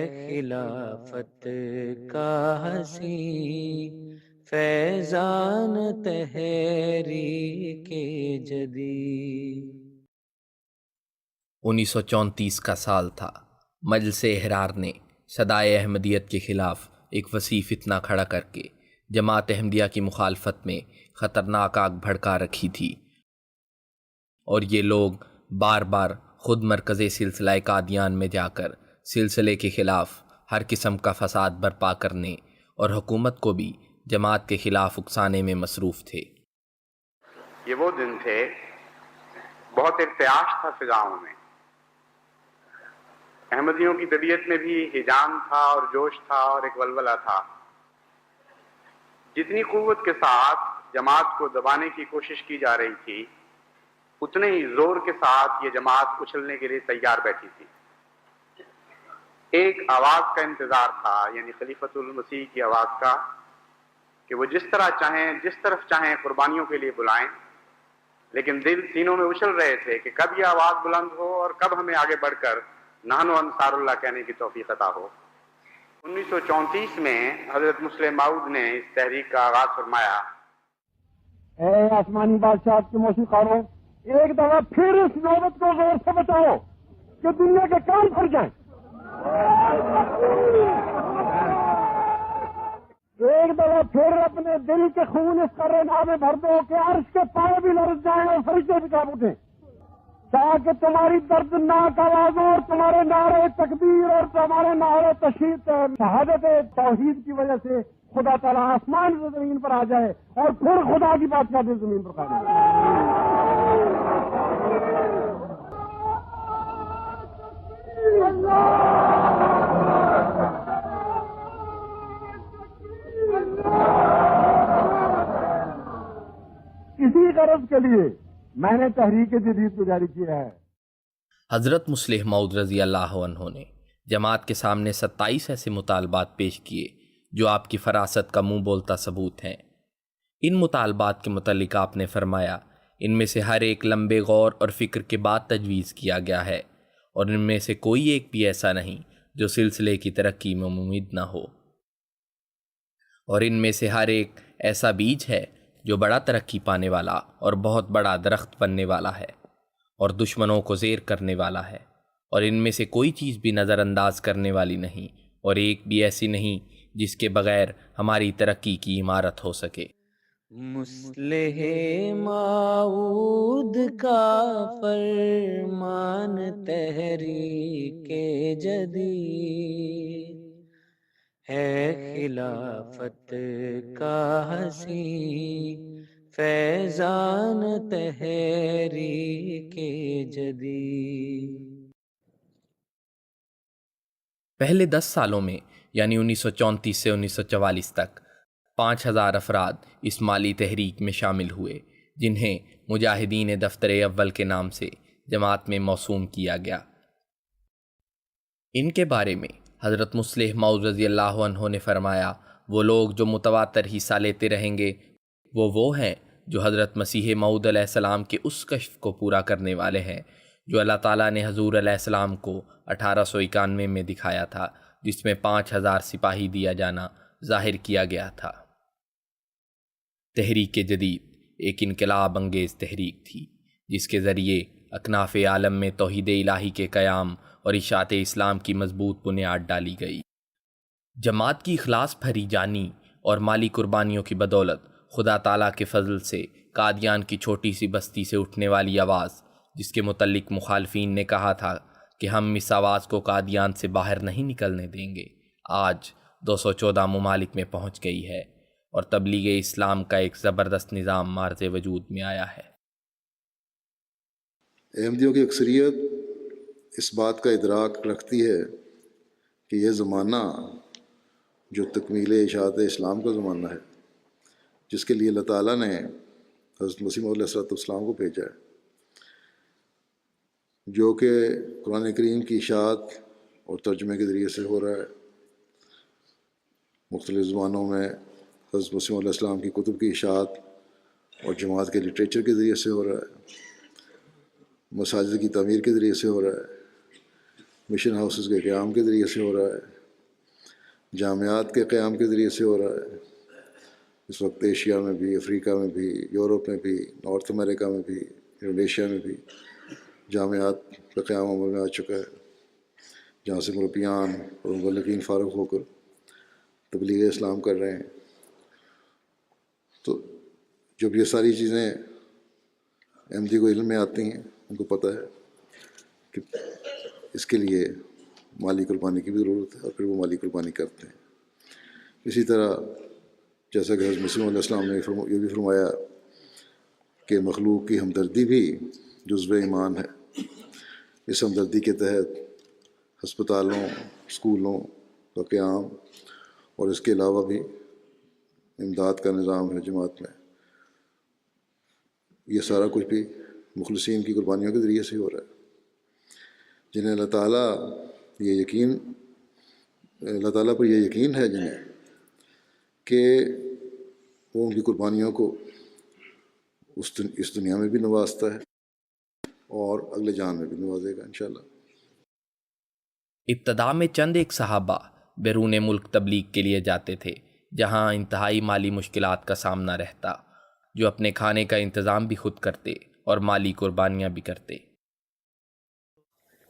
خلافت کا حسین فیضان تحریک جدید۔ 1934 کا سال تھا۔ مجلس احرار نے صدائے احمدیت کے خلاف ایک وسیع فتنہ کھڑا کر کے جماعت احمدیہ کی مخالفت میں خطرناک آگ بھڑکا رکھی تھی، اور یہ لوگ بار بار خود مرکز سلسلہ قادیان میں جا کر سلسلے کے خلاف ہر قسم کا فساد برپا کرنے اور حکومت کو بھی جماعت کے خلاف اکسانے میں مصروف تھے۔ یہ وہ دن تھے، بہت ارتعاش تھا فضاؤں میں، احمدیوں کی طبیعت میں بھی ہیجان تھا اور جوش تھا اور ایک ولولہ تھا۔ جتنی قوت کے ساتھ جماعت کو دبانے کی کوشش کی جا رہی تھی، اتنے ہی زور کے ساتھ یہ جماعت اچھلنے کے لیے تیار بیٹھی تھی۔ ایک آواز کا انتظار تھا، یعنی خلیفۃ المسیح کی آواز کا، کہ وہ جس طرح چاہیں، جس طرف چاہیں قربانیوں کے لیے بلائیں، لیکن دل سینوں میں اچھل رہے تھے کہ کب یہ آواز بلند ہو اور کب ہمیں آگے بڑھ کر نحن انصار اللہ کہنے کی توفیق عطا ہو۔ 1934 میں حضرت مسلم موعود نے اس تحریک کا آغاز فرمایا۔ اے آسمانی بادشاہت کے موسیقاروں، ایک دفعہ پھر اس نوبت کو زور سے بتاؤ کہ دنیا کے کام پھٹ جائیں۔ ایک دفعہ پھر اپنے دل کے خون اس کرنا میں بھر دو کہ عرش کے پائے بھی لرز جائیں اور فرشتے بھی کانپ اٹھیں، تاکہ تمہاری دردناک آوازوں اور تمہارے نعرے تکبیر اور تمہارے نعرے تشہید شہادت توحید کی وجہ سے خدا تعالیٰ آسمان سے زمین پر آ جائے اور پھر خدا کی بادشاہت زمین پر قائم ہو جائے۔ اسی غرض کے لیے میں نے تحریک جدید کو جاری کیا ہے۔ حضرت مسلم موعود رضی اللہ عنہ نے جماعت کے سامنے 27 ایسے مطالبات پیش کیے جو آپ کی فراست کا منہ بولتا ثبوت ہیں۔ ان مطالبات کے متعلق آپ نے فرمایا، ان میں سے ہر ایک لمبے غور اور فکر کے بعد تجویز کیا گیا ہے، اور ان میں سے کوئی ایک بھی ایسا نہیں جو سلسلے کی ترقی میں ممید نہ ہو، اور ان میں سے ہر ایک ایسا بیج ہے جو بڑا ترقی پانے والا اور بہت بڑا درخت بننے والا ہے اور دشمنوں کو زیر کرنے والا ہے، اور ان میں سے کوئی چیز بھی نظر انداز کرنے والی نہیں، اور ایک بھی ایسی نہیں جس کے بغیر ہماری ترقی کی عمارت ہو سکے۔ مصلح موعود کا فرمان تحریک جدید ہے، خلافت کا حسین فیضان تحریک جدید۔ پہلے 10 سالوں میں یعنی 1934 سے 1944 تک 5000 افراد اس مالی تحریک میں شامل ہوئے، جنہیں مجاہدین دفتر اول کے نام سے جماعت میں موسوم کیا گیا۔ ان کے بارے میں حضرت مسلم موعود رضی اللہ عنہ نے فرمایا، وہ لوگ جو متواتر حصہ لیتے رہیں گے وہ ہیں جو حضرت مسیح موعود علیہ السلام کے اس کشف کو پورا کرنے والے ہیں جو اللہ تعالیٰ نے حضور علیہ السلام کو 1891 میں دکھایا تھا، جس میں 5000 سپاہی دیا جانا ظاہر کیا گیا تھا۔ تحریک جدید ایک انقلاب انگیز تحریک تھی جس کے ذریعے اکناف عالم میں توحید الہی کے قیام اور اشاعت اسلام کی مضبوط بنیاد ڈالی گئی۔ جماعت کی اخلاص بھری جانی اور مالی قربانیوں کی بدولت خدا تعالیٰ کے فضل سے قادیان کی چھوٹی سی بستی سے اٹھنے والی آواز، جس کے متعلق مخالفین نے کہا تھا کہ ہم اس آواز کو قادیان سے باہر نہیں نکلنے دیں گے، آج 214 ممالک میں پہنچ گئی ہے اور تبلیغ اسلام کا ایک زبردست نظام مارز وجود میں آیا ہے۔ احمدیوں کی اکثریت اس بات کا ادراک رکھتی ہے کہ یہ زمانہ جو تکمیل اشاعت اسلام کا زمانہ ہے، جس کے لیے اللہ تعالیٰ نے حضرت مسیح موعود علیہ السلام کو بھیجا ہے، جو کہ قرآن کریم کی اشاعت اور ترجمے کے ذریعے سے ہو رہا ہے، مختلف زبانوں میں حضرت مسیح موعود علیہ السلام کی کتب کی اشاعت اور جماعت کے لٹریچر کے ذریعے سے ہو رہا ہے، مساجد کی تعمیر کے ذریعے سے ہو رہا ہے، مشن ہاؤسز کے قیام کے ذریعے سے ہو رہا ہے، جامعات کے قیام کے ذریعے سے ہو رہا ہے۔ اس وقت ایشیا میں بھی، افریقہ میں بھی، یورپ میں بھی، نارتھ امریکہ میں بھی، انڈونیشیا میں بھی جامعات کا قیام عمل میں آ چکا ہے، جہاں سے مربیان اور مبلغین فارغ ہو کر تبلیغ اسلام کر رہے ہیں۔ تو جب یہ ساری چیزیں احمدی کو علم میں آتی ہیں، ان کو پتہ ہے کہ اس کے لیے مالی قربانی کی بھی ضرورت ہے، اور پھر وہ مالی قربانی کرتے ہیں۔ اسی طرح جیسا کہ حضرت مسیح علیہ السلام نے یہ بھی فرمایا کہ مخلوق کی ہمدردی بھی جزو ایمان ہے۔ اس ہمدردی کے تحت ہسپتالوں، اسکولوں کا قیام اور اس کے علاوہ بھی امداد کا نظام ہے جماعت میں، یہ سارا کچھ بھی مخلصین کی قربانیوں کے ذریعے سے ہو رہا ہے، جنہیں اللہ تعالیٰ پر یہ یقین ہے جنہیں کہ وہ ان کی قربانیوں کو اس دنیا میں بھی نوازتا ہے اور اگلے جان میں بھی نوازے گا انشاءاللہ۔ ابتدا میں چند ایک صحابہ بیرون ملک تبلیغ کے لیے جاتے تھے، جہاں انتہائی مالی مشکلات کا سامنا رہتا، جو اپنے کھانے کا انتظام بھی خود کرتے اور مالی قربانیاں بھی کرتے۔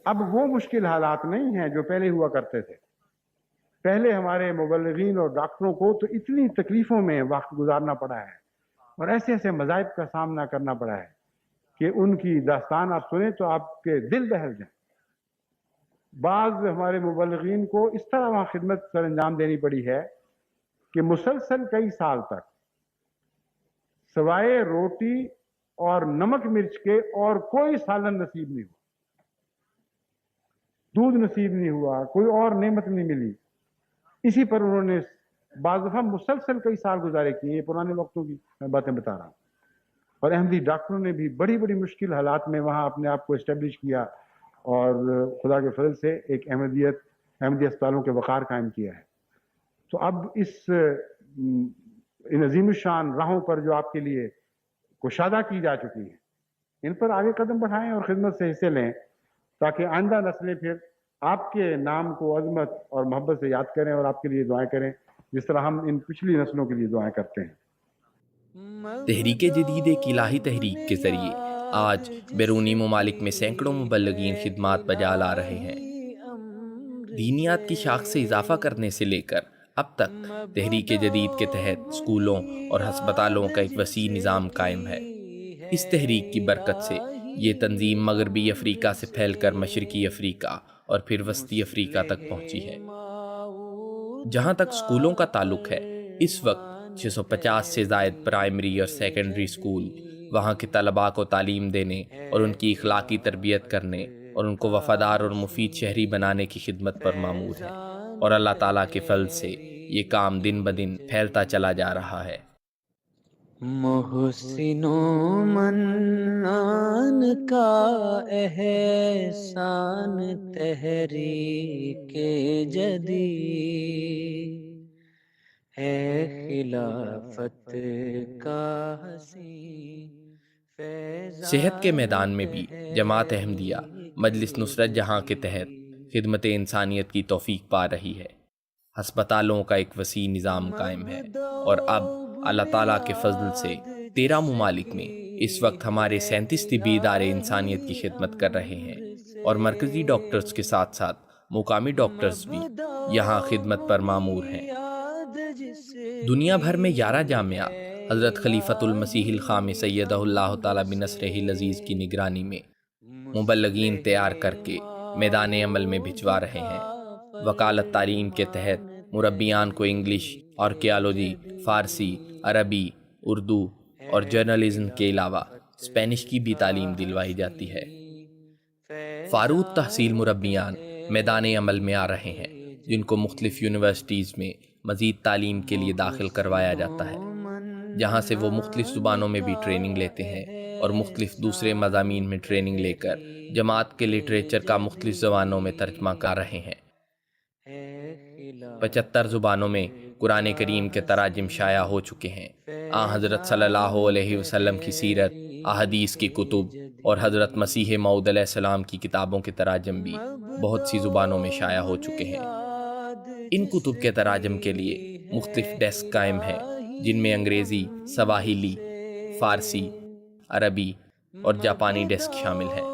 اب وہ مشکل حالات نہیں ہیں جو پہلے ہوا کرتے تھے۔ پہلے ہمارے مبلغین اور ڈاکٹروں کو تو اتنی تکلیفوں میں وقت گزارنا پڑا ہے اور ایسے ایسے مذاہب کا سامنا کرنا پڑا ہے کہ ان کی داستان آپ سنیں تو آپ کے دل دہل جائیں۔ بعض ہمارے مبلغین کو اس طرح وہاں خدمت سر انجام دینی پڑی ہے کہ مسلسل کئی سال تک سوائے روٹی اور نمک مرچ کے اور کوئی سالن نصیب نہیں ہوا، دودھ نصیب نہیں ہوا، کوئی اور نعمت نہیں ملی۔ اسی پر انہوں نے بعض دفعہ مسلسل کئی سال گزارے کیے، یہ پرانے وقتوں کی میں باتیں بتا رہا ہوں۔ اور احمدی ڈاکٹروں نے بھی بڑی بڑی مشکل حالات میں وہاں اپنے آپ کو اسٹیبلش کیا اور خدا کے فضل سے ایک احمدی اسپتالوں کے وقار قائم کیا ہے۔ تو اب ان عظیم الشان راہوں پر جو آپ کے لیے کشادہ کی جا چکی ہیں، ان پر آگے قدم بڑھائیں اور خدمت سے حصے لیں، تاکہ آئندہ نسلیں پھر آپ کے نام کو عظمت اور محبت سے یاد کریں اور آپ کے لیے دعائیں کریں، جس طرح ہم ان پچھلی نسلوں کے لیے دعائیں کرتے ہیں۔ تحریک جدید ایک الہی تحریک کے ذریعے آج بیرونی ممالک میں سینکڑوں مبلغین خدمات بجا لا رہے ہیں۔ دینیات کی شاخ سے اضافہ کرنے سے لے کر اب تک تحریک جدید کے تحت اسکولوں اور ہسپتالوں کا ایک وسیع نظام قائم ہے۔ اس تحریک کی برکت سے یہ تنظیم مغربی افریقہ سے پھیل کر مشرقی افریقہ اور پھر وسطی افریقہ تک پہنچی ہے۔ جہاں تک اسکولوں کا تعلق ہے، اس وقت 650 سے زائد پرائمری اور سیکنڈری اسکول وہاں کے طلباء کو تعلیم دینے اور ان کی اخلاقی تربیت کرنے اور ان کو وفادار اور مفید شہری بنانے کی خدمت پر مامور ہیں، اور اللہ تعالیٰ کے فضل سے یہ کام دن بدن پھیلتا چلا جا رہا ہے۔ محسن و منان کا احسان تحریک جدید ہے، خلافت کا حسین فیضان۔ صحت کے میدان میں بھی جماعت احمدیہ مجلس نصرت جہاں کے تحت خدمت انسانیت کی توفیق پا رہی ہے۔ ہسپتالوں کا ایک وسیع نظام قائم ہے، اور اب اللہ تعالیٰ کے فضل سے 13 ممالک میں اس وقت ہمارے 37 طبی ادارے انسانیت کی خدمت کر رہے ہیں، اور مرکزی ڈاکٹرز کے ساتھ ساتھ مقامی ڈاکٹرز بھی یہاں خدمت پر مامور ہیں۔ دنیا بھر میں 11 جامعات حضرت خلیفۃ المسیح الخامس سیدہ اللہ تعالیٰ بنصرہ العزیز کی نگرانی میں مبلغین تیار کر کے میدان عمل میں بھجوا رہے ہیں۔ وکالت تعلیم کے تحت مربیان کو انگلش، آرکیالوجی، فارسی، عربی، اردو اور جرنلزم کے علاوہ اسپینش کی بھی تعلیم دلوائی جاتی ہے۔ فاروق تحصیل مربیان میدان عمل میں آ رہے ہیں، جن کو مختلف یونیورسٹیز میں مزید تعلیم کے لیے داخل کروایا جاتا ہے، جہاں سے وہ مختلف زبانوں میں بھی ٹریننگ لیتے ہیں اور مختلف دوسرے مضامین میں ٹریننگ لے کر جماعت کے لٹریچر کا مختلف زبانوں میں ترجمہ کر رہے ہیں۔ 75 زبانوں میں قرآن کریم کے تراجم شائع ہو چکے ہیں۔ حضرت صلی اللہ علیہ وسلم کی سیرت، احادیث کی کتب اور حضرت مسیح موعود علیہ السلام کی کتابوں کے تراجم بھی بہت سی زبانوں میں شائع ہو چکے ہیں۔ ان کتب کے تراجم کے لیے مختلف ڈیسک قائم ہیں، جن میں انگریزی، سواحیلی، فارسی، عربی اور جاپانی ڈیسک شامل ہیں۔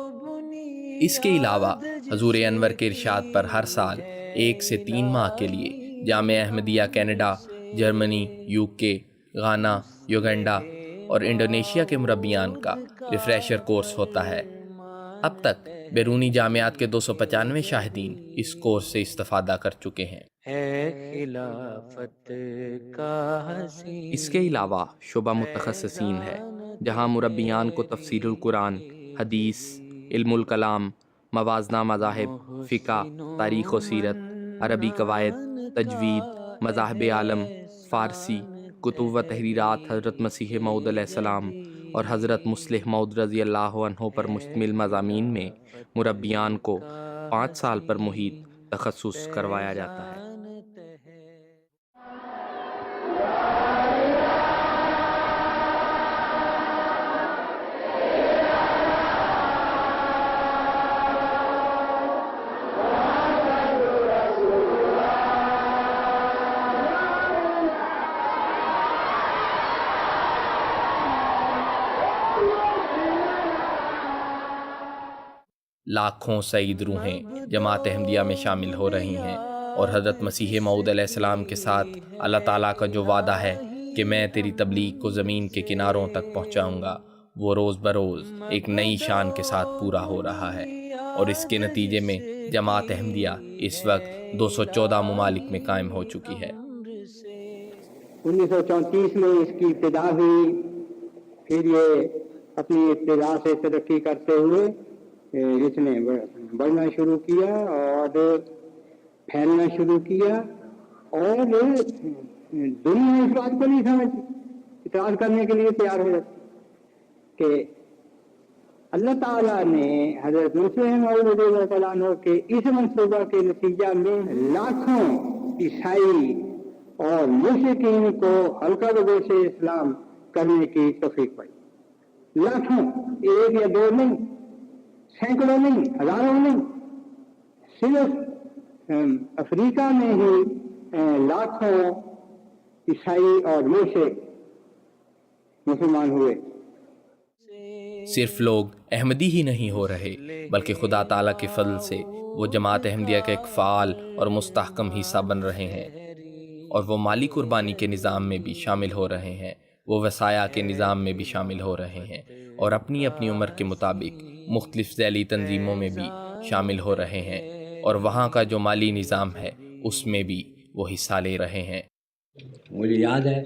اس کے علاوہ حضور انور کے ارشاد پر ہر سال 1 سے 3 ماہ کے لیے جامعہ احمدیہ کینیڈا، جرمنی، UK، غانا، یوگنڈا اور انڈونیشیا کے مربیان کا ریفریشر کورس ہوتا ہے۔ اب تک بیرونی جامعات کے 295 شاہدین اس کورس سے استفادہ کر چکے ہیں۔ خلافت کا حسین اس کے علاوہ شعبہ متخصصین ہے، جہاں مربیان کو تفسیر القرآن، حدیث، علم الکلام، موازنہ مذاہب، فقہ، تاریخ و سیرت، عربی قواعد، تجوید، مذاہب عالم، فارسی، کتب و تحریرات حضرت مسیح موعود علیہ السلام اور حضرت مصلح موعود رضی اللہ عنہ پر مشتمل مضامین میں مربیان کو 5 سال پر محیط تخصص کروایا جاتا ہے۔ لاکھوں سعید روحیں جماعت احمدیہ میں شامل ہو رہی ہیں، اور حضرت مسیح موعود علیہ السلام کے ساتھ اللہ تعالیٰ کا جو وعدہ ہے کہ میں تیری تبلیغ کو زمین کے کناروں تک پہنچاؤں گا، وہ روز بروز ایک نئی شان کے ساتھ پورا ہو رہا ہے، اور اس کے نتیجے میں جماعت احمدیہ اس وقت 214 ممالک میں قائم ہو چکی ہے۔ 1934 میں اس کی ابتدا ہوئی، پھر یہ اپنی ابتدا سے ترقی کرتے ہوئے اس نے بڑھنا شروع کیا اور پھیلنا شروع کیا، اور دنیا اس بات کو نہیں سمجھتی، اعتراض کرنے کے لیے تیار ہو جاتی کہ اللہ تعالیٰ نے حضرت مسیح موعود رضی اللہ تعالیٰ عنہ کے اس منصوبہ کے نتیجہ میں لاکھوں عیسائی اور مشرکین کو حلقہ بگوش اسلام کرنے کی توفیق پائی۔ لاکھوں، 1 یا 2 نہیں، سینکڑوں نہیں، ہزاروں نہیں، صرف افریقہ میں ہی لاکھوں عیسائی اور مشرک مسلمان ہوئے۔ صرف لوگ احمدی ہی نہیں ہو رہے، بلکہ خدا تعالیٰ کے فضل سے وہ جماعت احمدیہ کا ایک فعال اور مستحکم حصہ بن رہے ہیں، اور وہ مالی قربانی کے نظام میں بھی شامل ہو رہے ہیں، وہ وصایا کے نظام میں بھی شامل ہو رہے ہیں، اور اپنی اپنی عمر کے مطابق مختلف ذیلی تنظیموں میں بھی شامل ہو رہے ہیں، اور وہاں کا جو مالی نظام ہے اس میں بھی وہ حصہ لے رہے ہیں۔ مجھے یاد ہے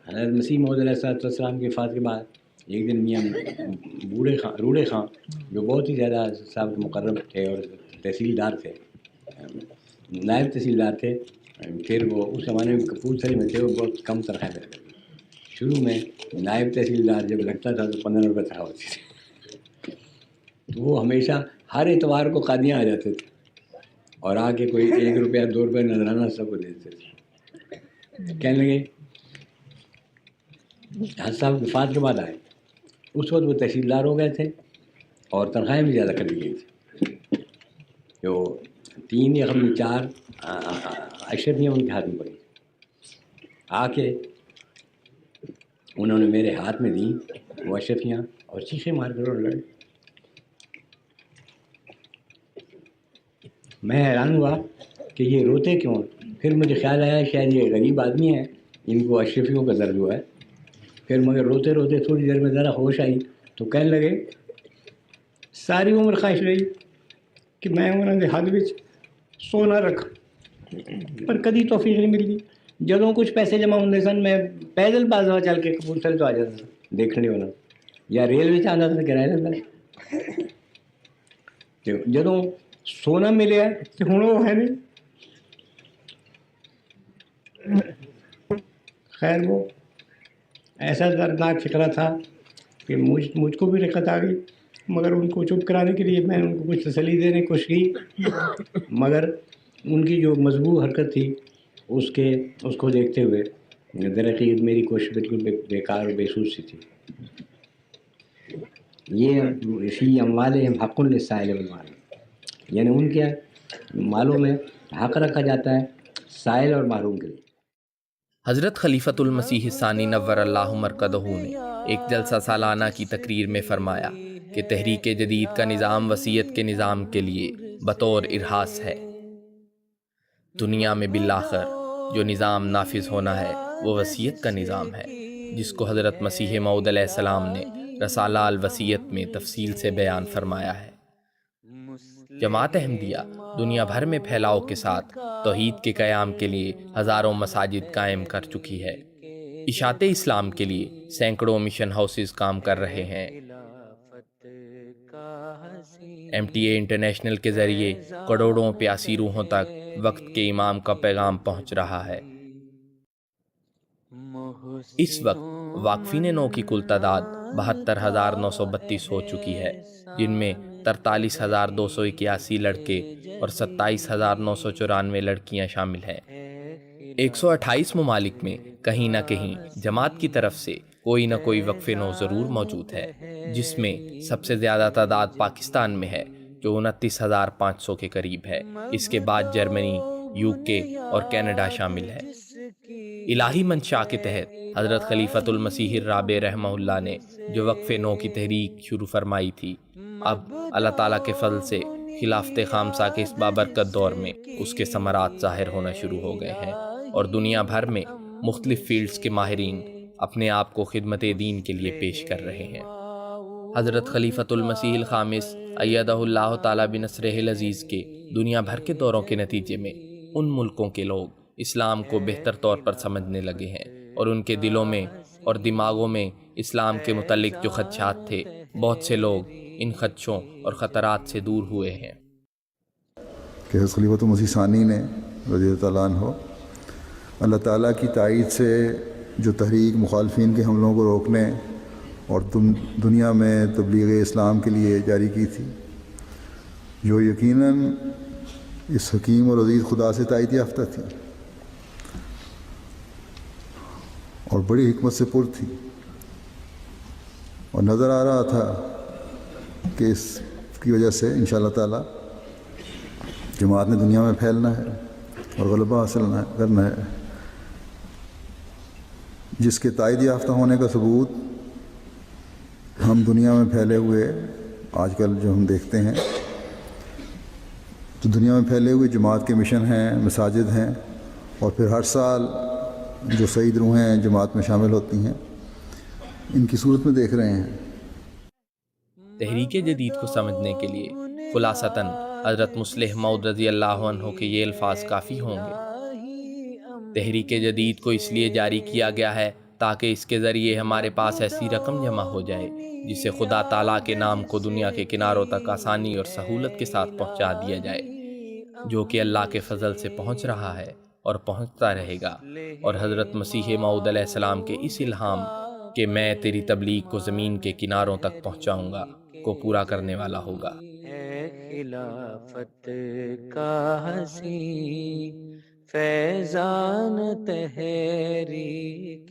حضرت مسیح موعود علیہ السلام کی وفات کے بعد ایک دن میاں روڑے خان جو بہت ہی زیادہ صاحب مقرب تھے اور تحصیلدار تھے، نائب تحصیلدار تھے، پھر وہ اس زمانے میں کپورتھلے میں تھے، وہ بہت کم تنخواہ ملا کرتی تھی۔ شروع میں نائب تحصیلدار جب لگتا تھا تو 15 روپے تنخواہ ہوتی تھی، تو وہ ہمیشہ ہر اتوار کو قادیاں آ جاتے تھے اور آ کے کوئی 1 روپیہ 2 روپے نذرانہ سب کو دیتے تھے۔ کہنے لگے حضرت صاحب وفات کے بعد آئے، اس وقت وہ تحصیلدار ہو گئے تھے اور تنخواہیں بھی زیادہ کر دی گئی تھی، جو 3 یا 4 اشرفیاں ان کے ہاتھ میں پڑی۔ آ کے انہوں نے میرے ہاتھ میں دیں وہ اشرفیاں اور چیخے مار کر اور لڑے۔ میں حیران ہوا کہ یہ روتے کیوں؟ پھر مجھے خیال آیا شاید یہ غریب آدمی ہیں، ان کو اشرفیوں کا درد ہوا ہے۔ پھر مگر روتے روتے تھوڑی دیر میں ذرا ہوش آئی تو کہنے لگے ساری عمر خواہش رہی کہ میں انہوں نے حد وچ سونا رکھا، پر کدی توفیق نہیں ملتی۔ جدوں کچھ پیسے جمع ہوندے سن میں پیدل بازار چل کے کپورتھلے تو آ جاتا تھا دیکھنے ہونا، یا ریل وچ آتا تھا کرایہ لینا۔ جدوں سونا ملیا تو ہوں وہ ہے نہیں۔ خیر وہ ایسا دردناک فقرہ تھا کہ مجھ کو بھی رقت آ گئی، مگر ان کو چپ کرانے کے لیے میں نے ان کو کچھ تسلی دینے کی کوشش کی، مگر ان کی جو مضبوط حرکت تھی اس کو دیکھتے ہوئے در حقیقت میری کوشش بالکل بیکار اور بے سود سی تھی۔ یہ فی اموالہم حق للسائل والمحروم، یعنی ان کے مالوں میں حق رکھا جاتا ہے سائل اور محروم کے لیے۔ حضرت خلیفۃ المسیح ثانی نور اللہ مرقدہ نے ایک جلسہ سالانہ کی تقریر میں فرمایا کہ تحریک جدید کا نظام وصیت کے نظام کے لیے بطور ارہاس ہے۔ دنیا میں بالآخر جو نظام نافذ ہونا ہے وہ وصیت کا نظام ہے، جس کو حضرت مسیح موعود علیہ السلام نے رسالہ الوصیت میں تفصیل سے بیان فرمایا ہے۔ جماعت احمدیہ دنیا بھر میں پھیلاؤ کے ساتھ توحید کے قیام کے لیے ہزاروں مساجد قائم کر چکی ہے۔ اشاعت اسلام کے لیے سینکڑوں مشن ہاؤسز کام کر رہے ہیں۔ MTA انٹرنیشنل کے ذریعے کروڑوں پیاسی روحوں تک وقت کے امام کا پیغام پہنچ رہا ہے۔ اس وقت واقفین نو کی کل تعداد 72,932 ہو چکی ہے، جن میں 43,281 لڑکے اور 27,994 لڑکیاں شامل ہیں۔ 128 ممالک میں کہیں نہ کہیں جماعت کی طرف سے کوئی نہ کوئی وقف نو ضرور موجود ہے، جس میں سب سے زیادہ تعداد پاکستان میں ہے جو 29,500 کے قریب ہے۔ اس کے بعد جرمنی، UK اور کینیڈا شامل ہے۔ الہی منشاء کے تحت حضرت خلیفۃ المسیح الرابع رحمہ اللہ نے جو وقف نو کی تحریک شروع فرمائی تھی، اب اللہ تعالیٰ کے فضل سے خلافت خامسہ کے اس بابرکت دور میں اس کے ثمرات ظاہر ہونا شروع ہو گئے ہیں، اور دنیا بھر میں مختلف فیلڈز کے ماہرین اپنے آپ کو خدمت دین کے لیے پیش کر رہے ہیں۔ حضرت خلیفۃ المسیح الخامس ایدہ اللہ تعالیٰ بنصرہ العزیز کے دنیا بھر کے دوروں کے نتیجے میں ان ملکوں کے لوگ اسلام کو بہتر طور پر سمجھنے لگے ہیں، اور ان کے دلوں میں اور دماغوں میں اسلام کے متعلق جو خدشات تھے، بہت سے لوگ ان خدشوں اور خطرات سے دور ہوئے ہیں۔ کہ حضرت خلیفۃ المسیح ثانی نے رضی اللہ تعالیٰ عنہ اللہ تعالیٰ کی تائید سے جو تحریک مخالفین کے حملوں کو روکنے اور دنیا میں تبلیغ اسلام کے لیے جاری کی تھی، جو یقیناً اس حکیم اور عزیز خدا سے تائید یافتہ تھی اور بڑی حکمت سے پر تھی، اور نظر آ رہا تھا کہ اس کی وجہ سے انشاءاللہ تعالیٰ جماعت نے دنیا میں پھیلنا ہے اور غلبہ حاصل کرنا ہے، جس کے تائید یافتہ ہونے کا ثبوت ہم دنیا میں پھیلے ہوئے آج کل جو ہم دیکھتے ہیں، تو دنیا میں پھیلے ہوئے جماعت کے مشن ہیں، مساجد ہیں، اور پھر ہر سال جو سعید روحیں جماعت میں شامل ہوتی ہیں، ان کی صورت میں دیکھ رہے ہیں۔ تحریک جدید کو سمجھنے کے لیے خلاصتاً حضرت مصلح موعود رضی اللہ عنہ کے یہ الفاظ کافی ہوں گے۔ تحریک جدید کو اس لیے جاری کیا گیا ہے تاکہ اس کے ذریعے ہمارے پاس ایسی رقم جمع ہو جائے جسے خدا تعالیٰ کے نام کو دنیا کے کناروں تک آسانی اور سہولت کے ساتھ پہنچا دیا جائے، جو کہ اللہ کے فضل سے پہنچ رہا ہے اور پہنچتا رہے گا، اور حضرت مسیح موعود علیہ السلام کے اس الہام کہ میں تیری تبلیغ کو زمین کے کناروں تک پہنچاؤں گا کو پورا کرنے والا ہوگا۔ ہے خلافت کا حسین فیضان تحریک